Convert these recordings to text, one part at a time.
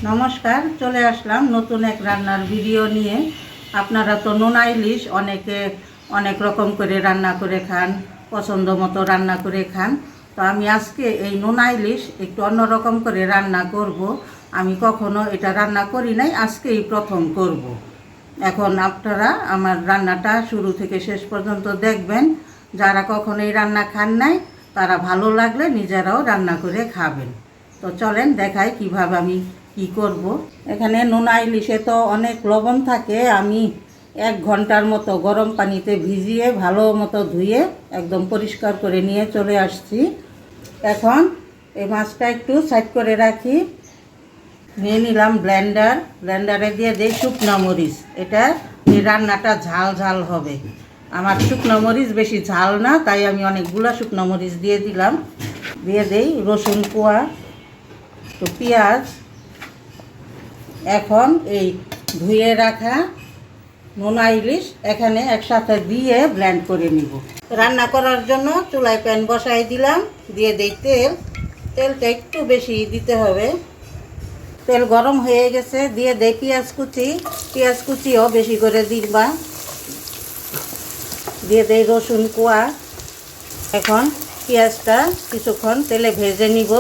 নমস্কার, চলে আসলাম নতুন এক রান্নার ভিডিও নিয়ে। আপনারা তো নোনা ইলিশ অনেকে অনেক রকম করে রান্না করে খান, পছন্দ মতো রান্না করে খান। তো আমি আজকে এই নোনা ইলিশ একটু অন্যরকম করে রান্না করব। আমি কখনো এটা রান্না করি নাই, আজকেই প্রথম করব। এখন আপনারা আমার রান্নাটা শুরু থেকে শেষ পর্যন্ত দেখবেন। যারা কখনো এই রান্না খান নাই তারা ভালো লাগলে নিজেরাও রান্না করে খাবেন। তো চলেন দেখাই কিভাবে আমি কি করব। এখানে নোনা ইলিশে তো অনেক লবণ থাকে। আমি 1 ঘন্টার মতো গরম পানিতে ভিজিয়ে ভালো মতো ধুয়ে একদম পরিষ্কার করে নিয়ে চলে আসছি। এখন এই মাছটা একটু সাইড করে রাখি। নিয়ে নিলাম ব্লেন্ডারে দিয়ে দিই শুকনো মরিচ। এটা এই রান্নাটা ঝাল ঝাল হবে। আমার শুকনো মরিচ বেশি ঝাল না, তাই আমি অনেকগুলো শুকনো মরিচ দিয়ে দিলাম। দিয়ে দেই রসুন কোয়া, তো পেঁয়াজ। এখন এই ধুয়ে রাখা নোনা ইলিশ এখানে একসাথে দিয়ে ব্লেন্ড করে নিব। রান্না করার জন্য চুলায় প্যান বসাই দিলাম। দিয়ে দেই তেলটা একটু বেশি দিতে হবে। তেল গরম হয়ে গেছে, দিয়ে দেই পেঁয়াজ কুচিও বেশি করে দিবা। দিয়ে দেই রসুন কোয়া। এখন পেঁয়াজটা কিছুক্ষণ তেলে ভেজে নিব।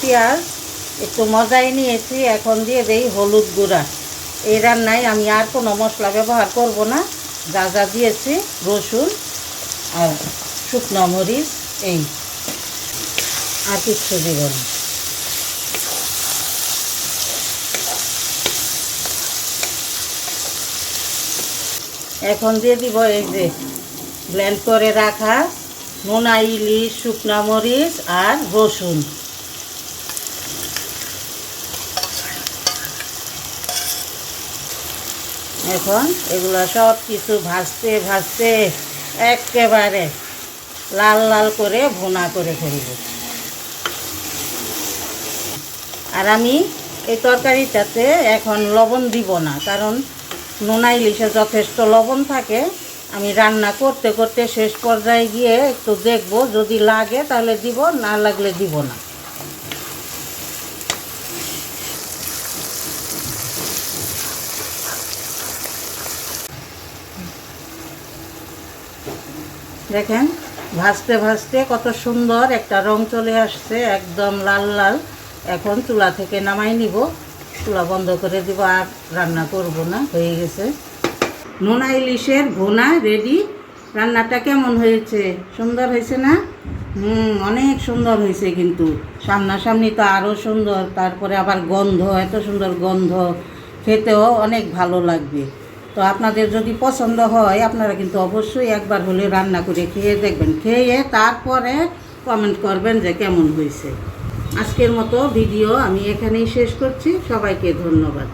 পেঁয়াজ একটু মজাই নিয়েছি। এখন দিয়ে দেই হলুদ গুঁড়া। এই রান্নায় আমি আর কোনো মশলা ব্যবহার করব না। যা যা দিয়েছি রসুন আর শুকনো মরিচ, এই আর কিচ্ছু দেব না। এখন দিয়ে দিব এই যে ব্লেন্ড করে রাখা নোনা ইলিশ, শুকনো মরিচ আর রসুন। এখন এগুলো সব কিছু ভাজতে একেবারে লাল লাল করে ভুনা করে ফেলব। আর আমি এই তরকারিটাতে এখন লবণ দিব না, কারণ নোনা ইলিশে যথেষ্ট লবণ থাকে। আমি রান্না করতে করতে শেষ পর্যায়ে গিয়ে একটু দেখব, যদি লাগে তাহলে দিব, না লাগলে দিব না। দেখেন ভাজতে কত সুন্দর একটা রং চলে আসছে, একদম লাল লাল। এখন চুলা থেকে নামাই নিব, চুলা বন্ধ করে দিব, আর রান্না করব না, হয়ে গেছে। নোনা ইলিশের ভুনা রেডি। রান্নাটা কেমন হয়েছে? সুন্দর হয়েছে না? অনেক সুন্দর হয়েছে। কিন্তু সামনাসামনি তো আরও সুন্দর। তারপরে আবার গন্ধ, এত সুন্দর গন্ধ, খেতেও অনেক ভালো লাগবে। তো আপনাদের যদি পছন্দ হয় আপনারা কিন্তু অবশ্যই একবার হলে রান্না করে খেয়ে দেখবেন। খেয়ে তারপরে কমেন্ট করবেন যে কেমন হয়েছে। আজকের মতো ভিডিও আমি এখানেই শেষ করছি। সবাইকে ধন্যবাদ।